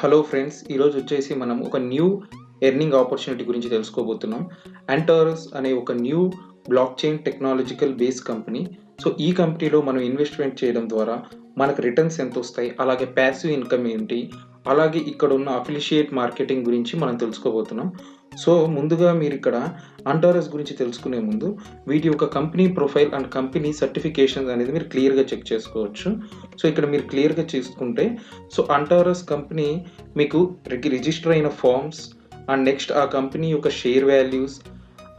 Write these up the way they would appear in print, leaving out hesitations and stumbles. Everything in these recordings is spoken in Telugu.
హలో ఫ్రెండ్స్, ఈరోజు వచ్చేసి మనం ఒక న్యూ ఎర్నింగ్ ఆపర్చునిటీ గురించి తెలుసుకోబోతున్నాం. అంటారస్ అనే ఒక new block chain technological base company. So ఈ కంపెనీలో మనం ఇన్వెస్ట్మెంట్ చేయడం ద్వారా మనకు రిటర్న్స్ ఎంత వస్తాయి, అలాగే ప్యాసివ్ ఇన్కమ్ ఏంటి, అలాగే ఇక్కడ ఉన్న అఫిలిషియేట్ మార్కెటింగ్ గురించి మనం తెలుసుకోబోతున్నాం. సో ముందుగా మీరు ఇక్కడ అంటారస్ గురించి తెలుసుకునే ముందు వీటి యొక్క company profile and company certifications అనేది మీరు క్లియర్గా చెక్ చేసుకోవచ్చు. సో ఇక్కడ మీరు క్లియర్గా చూసుకుంటే సో అంటారస్ కంపెనీ మీకు రిజిస్టర్ అయిన ఫార్మ్స్ అండ్ నెక్స్ట్ ఆ కంపెనీ యొక్క షేర్ వాల్యూస్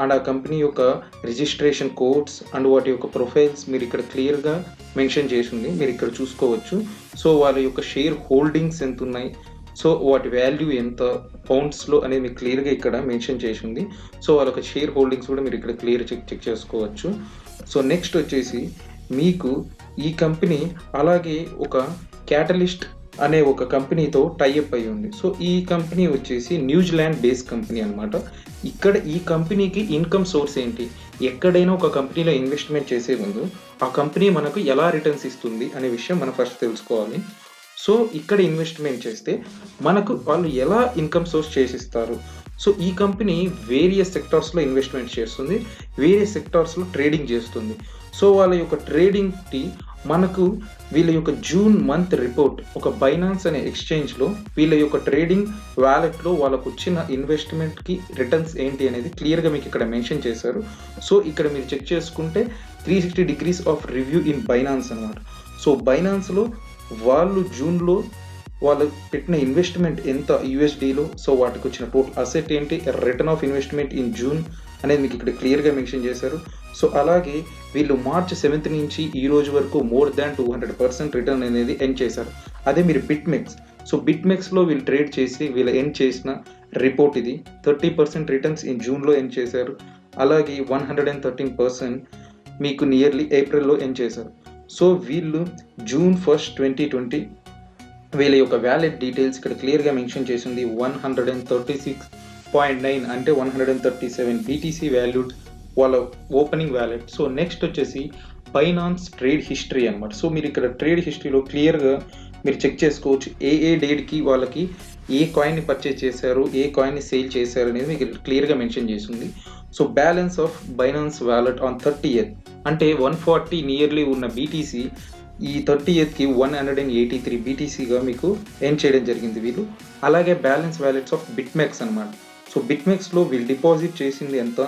అండ్ ఆ కంపెనీ యొక్క రిజిస్ట్రేషన్ కోడ్స్ అండ్ వాటి యొక్క ప్రొఫైల్స్ మీరు ఇక్కడ క్లియర్గా మెన్షన్ చేసింది మీరు ఇక్కడ చూసుకోవచ్చు. సో వాళ్ళ యొక్క షేర్ హోల్డింగ్స్ ఎంత ఉన్నాయి, సో వాటి వాల్యూ ఎంత పౌండ్స్లో అనేది మీకు క్లియర్గా ఇక్కడ మెన్షన్ చేసింది. సో వాళ్ళ యొక్క షేర్ హోల్డింగ్స్ కూడా మీరు ఇక్కడ క్లియర్ చెక్ చేసుకోవచ్చు. సో నెక్స్ట్ వచ్చేసి మీకు ఈ కంపెనీ అలాగే ఒక క్యాటలిస్ట్ అనే ఒక కంపెనీతో టైఅప్ అయి ఉంది. సో ఈ కంపెనీ వచ్చేసి న్యూజిలాండ్ బేస్ కంపెనీ అనమాట. ఇక్కడ ఈ కంపెనీకి ఇన్కమ్ సోర్స్ ఏంటి, ఎక్కడైనా ఒక కంపెనీలో ఇన్వెస్ట్మెంట్ చేసే ముందు ఆ కంపెనీ మనకు ఎలా రిటర్న్స్ ఇస్తుంది అనే విషయం మనం ఫస్ట్ తెలుసుకోవాలి. సో ఇక్కడ ఇన్వెస్ట్మెంట్ చేస్తే మనకు వాళ్ళు ఎలా ఇన్కమ్ సోర్స్ చేసిస్తారు. సో ఈ కంపెనీ వేరియస్ సెక్టార్స్లో ఇన్వెస్ట్మెంట్ చేస్తుంది, వేరియస్ సెక్టార్స్లో ట్రేడింగ్ చేస్తుంది. సో వాళ్ళ యొక్క ట్రేడింగ్కి మనకు వీళ్ళ యొక్క జూన్ మంత్ రిపోర్ట్ ఒక బైనాన్స్ అనే ఎక్స్చేంజ్లో వీళ్ళ యొక్క ట్రేడింగ్ వ్యాలెట్లో వాళ్ళకు వచ్చిన ఇన్వెస్ట్మెంట్కి రిటర్న్స్ ఏంటి అనేది క్లియర్గా మీకు ఇక్కడ మెన్షన్ చేశారు. సో ఇక్కడ మీరు చెక్ చేసుకుంటే 360 degrees of review in Binance అనమాట. సో బైనాన్స్లో వాళ్ళు జూన్లో వాళ్ళు పెట్టిన ఇన్వెస్ట్మెంట్ ఎంత యూఎస్డీలో, సో వాటికి వచ్చిన టోటల్ అసెట్ ఏంటి, return of investment in June అనేది మీకు ఇక్కడ క్లియర్గా మెన్షన్ చేశారు. సో అలాగే వీళ్ళు మార్చ్ 7th నుంచి ఈ రోజు వరకు మోర్ దాన్ 200% రిటర్న్ అనేది ఎండ్ చేశారు. అదే మీరు బిట్మెక్స్, సో బిట్మెక్స్లో వీళ్ళు ట్రేడ్ చేసి వీళ్ళు ఎండ్ చేసిన రిపోర్ట్ ఇది 30% రిటర్న్స్ ఇన్ జూన్లో ఎండ్ చేశారు. అలాగే 113% మీకు నియర్లీ ఏప్రిల్లో ఎండ్ చేశారు. సో వీళ్ళు జూన్ 1st 2020 వీళ్ళ యొక్క వ్యాలెట్ డీటెయిల్స్ ఇక్కడ క్లియర్గా మెన్షన్ చేసింది 136.9 అంటే 137 బీటీసీ వాల్యూడ్ వాళ్ళ ఓపెనింగ్ వ్యాలెట్. సో నెక్స్ట్ వచ్చేసి బైనాన్స్ ట్రేడ్ హిస్టరీ అనమాట. సో మీరు ఇక్కడ ట్రేడ్ హిస్టరీలో క్లియర్గా మీరు చెక్ చేసుకోవచ్చు ఏ డేట్కి వాళ్ళకి ఏ కాయిన్ని పర్చేజ్ చేశారు, ఏ కాయిన్ని సేల్ చేశారు అనేది మీకు క్లియర్గా మెన్షన్ చేసింది. So balance of Binance wallet on 30th అంటే 140 నియర్లీ ఉన్న బీటీసీ ఈ 30th 183 బీటీసీగా మీకు ఎండ్ చేయడం జరిగింది వీళ్ళు. అలాగే బ్యాలెన్స్ వ్యాలెట్స్ ఆఫ్ బిట్మెక్స్ అనమాట. సో బిట్మెక్స్లో వీళ్ళు డిపాజిట్ చేసింది ఎంత,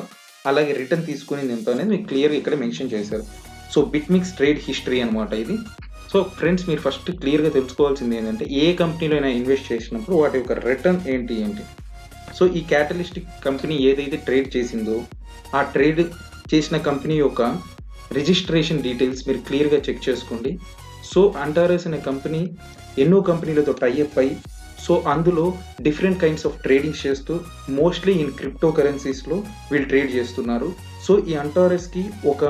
అలాగే రిటర్న్ తీసుకునేది ఎంత అనేది మీకు క్లియర్గా ఇక్కడ మెన్షన్ చేశారు. సో బిట్మెక్స్ ట్రేడ్ హిస్టరీ అనమాట ఇది. సో ఫ్రెండ్స్, మీరు ఫస్ట్ క్లియర్గా తెలుసుకోవాల్సింది ఏంటంటే ఏ కంపెనీలో అయినా ఇన్వెస్ట్ చేసినప్పుడు వాటి యొక్క రిటర్న్ ఏంటి. సో ఈ క్యాటలిస్టిక్ కంపెనీ ఏదైతే ట్రేడ్ చేసిందో ఆ ట్రేడ్ చేసిన కంపెనీ యొక్క రిజిస్ట్రేషన్ డీటెయిల్స్ మీరు క్లియర్గా చెక్ చేసుకోండి. సో అంటారస్ అనే కంపెనీ ఎన్నో కంపెనీలతో టైఅప్ అయ్యి సో అందులో డిఫరెంట్ కైండ్స్ ఆఫ్ ట్రేడింగ్ చేస్తూ మోస్ట్లీ ఇన్ క్రిప్టో కరెన్సీస్లో వీళ్ళు ట్రేడ్ చేస్తున్నారు. సో ఈ అంటారస్కి ఒక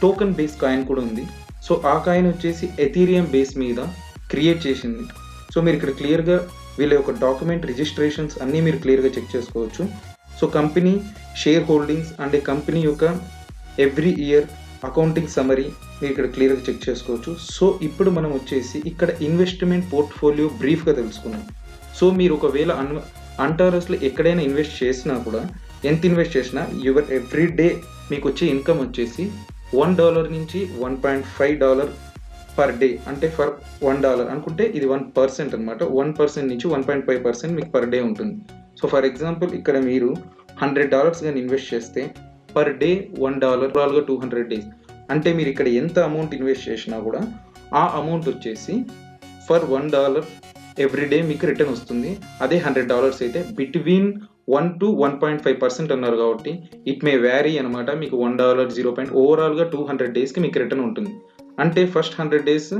టోకెన్ బేస్ కాయిన్ కూడా ఉంది. సో ఆ కాయిన్ వచ్చేసి ఎథీరియం బేస్ మీద క్రియేట్ చేసింది. సో మీరు ఇక్కడ క్లియర్గా వీళ్ళ యొక్క డాక్యుమెంట్ రిజిస్ట్రేషన్స్ అన్నీ మీరు క్లియర్గా చెక్ చేసుకోవచ్చు. So company share holdings and company యొక్క ఎవ్రీ ఇయర్ అకౌంటింగ్ సమరీ మీరు ఇక్కడ క్లియర్గా చెక్ చేసుకోవచ్చు. సో ఇప్పుడు మనం వచ్చేసి ఇక్కడ ఇన్వెస్ట్మెంట్ పోర్ట్ఫోలియో బ్రీఫ్గా తెలుసుకున్నాం. సో మీరు ఒకవేళ అంటారస్లో ఎక్కడైనా ఇన్వెస్ట్ చేసినా కూడా ఎంత ఇన్వెస్ట్ చేసినా యువర్ ఎవ్రీ డే మీకు వచ్చే ఇన్కమ్ వచ్చేసి $1 నుంచి $1.5 పర్ డే, అంటే ఫర్ $1 అనుకుంటే ఇది 1% అనమాట. 1% నుంచి 1.5% మీకు పర్ డే ఉంటుంది. సో ఫర్ ఎగ్జాంపుల్ ఇక్కడ మీరు $100 కానీ ఇన్వెస్ట్ చేస్తే పర్ డే $1 200 డేస్ అంటే మీరు ఇక్కడ ఎంత అమౌంట్ ఇన్వెస్ట్ చేసినా కూడా ఆ అమౌంట్ వచ్చేసి ఫర్ $1 ఎవ్రీ డే మీకు రిటర్న్ వస్తుంది. అదే $100 అయితే బిట్వీన్ 1 to 1.5% అన్నారు కాబట్టి ఇట్ మే వ్యారీ అనమాట. మీకు $1 0. ఓవరాల్గా 200 డేస్కి మీకు రిటర్న్ ఉంటుంది. అంటే ఫస్ట్ 100 డేస్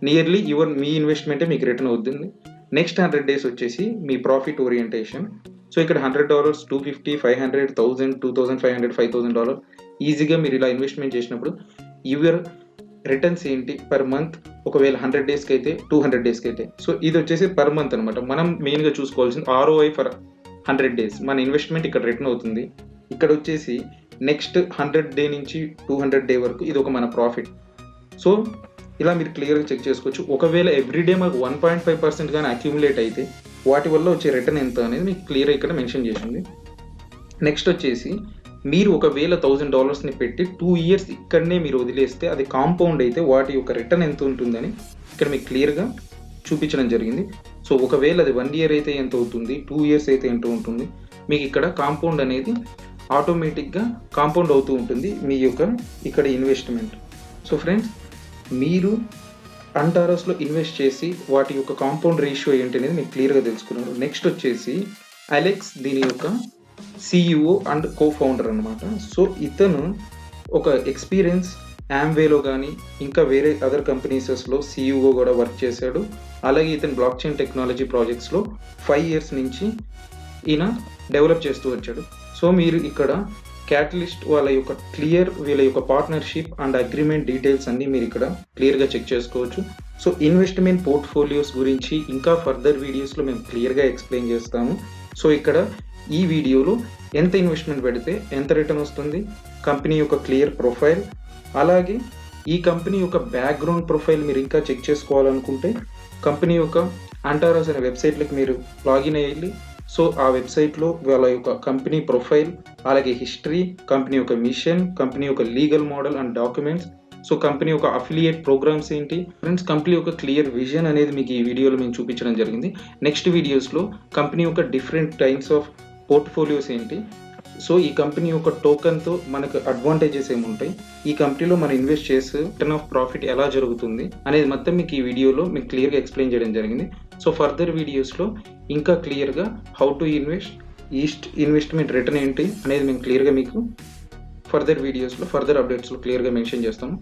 నియర్లీ మీ ఇన్వెస్ట్మెంటే మీకు రిటర్న్ అవుతుంది. నెక్స్ట్ 100 డేస్ వచ్చేసి మీ ప్రాఫిట్ ఓరియంటేషన్. సో ఇక్కడ $100, $250, $500, $1000, $2500, $5000 ఈజీగా మీరు ఇలా ఇన్వెస్ట్మెంట్ చేసినప్పుడు యువర్ రిటర్న్స్ ఏంటి పర్ మంత్. ఒకవేళ 100 డేస్కి అయితే 200 డేస్కి అయితే సో ఇది వచ్చేసి పర్ మంత్ అనమాట. మనం మెయిన్గా చూసుకోవాల్సింది ROI ఫర్ 100 డేస్. మన ఇన్వెస్ట్మెంట్ ఇక్కడ రిటర్న్ అవుతుంది. ఇక్కడ వచ్చేసి నెక్స్ట్ 100 డే నుంచి 200 డే వరకు ఇది ఒక మన ప్రాఫిట్. సో ఇలా మీరు క్లియర్గా చెక్ చేసుకోవచ్చు. ఒకవేళ ఎవ్రీడే మాకు 1.5% కానీ అక్యూములేట్ అయితే వాటి వల్ల వచ్చే రిటర్న్ ఎంత అనేది మీకు క్లియర్ ఇక్కడ మెన్షన్ చేసింది. నెక్స్ట్ వచ్చేసి మీరు ఒకవేళ $1000 పెట్టి 2 ఇయర్స్ ఇక్కడనే మీరు వదిలేస్తే అది కాంపౌండ్ అయితే వాటి యొక్క రిటర్న్ ఎంత ఉంటుందని ఇక్కడ మీకు క్లియర్గా చూపించడం జరిగింది. సో ఒకవేళ అది 1 ఇయర్ అయితే ఎంత అవుతుంది, 2 ఇయర్స్ అయితే ఎంత ఉంటుంది, మీకు ఇక్కడ కాంపౌండ్ అనేది ఆటోమేటిక్గా కాంపౌండ్ అవుతూ ఉంటుంది మీ యొక్క ఇక్కడ ఇన్వెస్ట్మెంట్. సో ఫ్రెండ్స్, మీరు అంటారస్లో ఇన్వెస్ట్ చేసి వాటి యొక్క కాంపౌండ్ రేషియో ఏంటి అనేది మీకు క్లియర్గా తెలుసుకున్నారు. నెక్స్ట్ వచ్చేసి అలెక్స్ దీని యొక్క CEO అండ్ కో-ఫౌండర్ అనమాట. సో ఇతను ఒక ఎక్స్పీరియన్స్ యామ్వేలో కానీ ఇంకా వేరే అదర్ కంపెనీసెస్లో CEO కూడా వర్క్ చేశాడు. అలాగే ఇతను బ్లాక్ చైన్ టెక్నాలజీ ప్రాజెక్ట్స్లో 5 ఇయర్స్ నుంచి ఈయన డెవలప్ చేస్తూ వచ్చాడు. సో మీరు ఇక్కడ క్యాటలిస్ట్ వాళ్ళ యొక్క వీళ్ళ యొక్క పార్ట్నర్షిప్ అండ్ అగ్రిమెంట్ డీటెయిల్స్ అన్నీ మీరు ఇక్కడ క్లియర్గా చెక్ చేసుకోవచ్చు. సో ఇన్వెస్ట్మెంట్ పోర్ట్ఫోలియోస్ గురించి ఇంకా ఫర్దర్ వీడియోస్లో మేము క్లియర్గా ఎక్స్ప్లెయిన్ చేస్తాము. సో ఇక్కడ ఈ వీడియోలో ఎంత ఇన్వెస్ట్మెంట్ పెడితే ఎంత రిటర్న్ వస్తుంది, కంపెనీ యొక్క క్లియర్ ప్రొఫైల్, అలాగే ఈ కంపెనీ యొక్క బ్యాక్గ్రౌండ్ ప్రొఫైల్ మీరు ఇంకా చెక్ చేసుకోవాలనుకుంటే కంపెనీ యొక్క అంటారస్ అనే వెబ్సైట్లోకి మీరు లాగిన్ అయ్యి, సో ఆ వెబ్సైట్లో వాళ్ళ యొక్క కంపెనీ ప్రొఫైల్, అలాగే హిస్టరీ, కంపెనీ యొక్క మిషన్, కంపెనీ యొక్క legal model and documents, so company యొక్క అఫిలియేట్ ప్రోగ్రామ్స్ ఏంటి ఫ్రెండ్స్, కంపెనీ యొక్క క్లియర్ విజన్ అనేది మీకు ఈ వీడియోలో మేము చూపించడం జరిగింది. నెక్స్ట్ వీడియోస్లో కంపెనీ యొక్క డిఫరెంట్ టైప్స్ ఆఫ్ పోర్ట్ఫోలియోస్ ఏంటి, సో ఈ కంపెనీ యొక్క టోకన్తో మనకు అడ్వాంటేజెస్ ఏముంటాయి, ఈ కంపెనీలో మనం ఇన్వెస్ట్ చేసి రిటర్న్ ఆఫ్ ప్రాఫిట్ ఎలా జరుగుతుంది అనేది మొత్తం మీకు ఈ వీడియోలో మీకు క్లియర్గా ఎక్స్ప్లెయిన్ చేయడం జరిగింది. సో ఫర్దర్ వీడియోస్లో ఇంకా క్లియర్గా హౌ టు ఇన్వెస్ట్మెంట్ రిటర్న్ ఏంటి అనేది మేము క్లియర్గా మీకు ఫర్దర్ వీడియోస్లో ఫర్దర్ అప్డేట్స్లో క్లియర్గా మెన్షన్ చేస్తాము.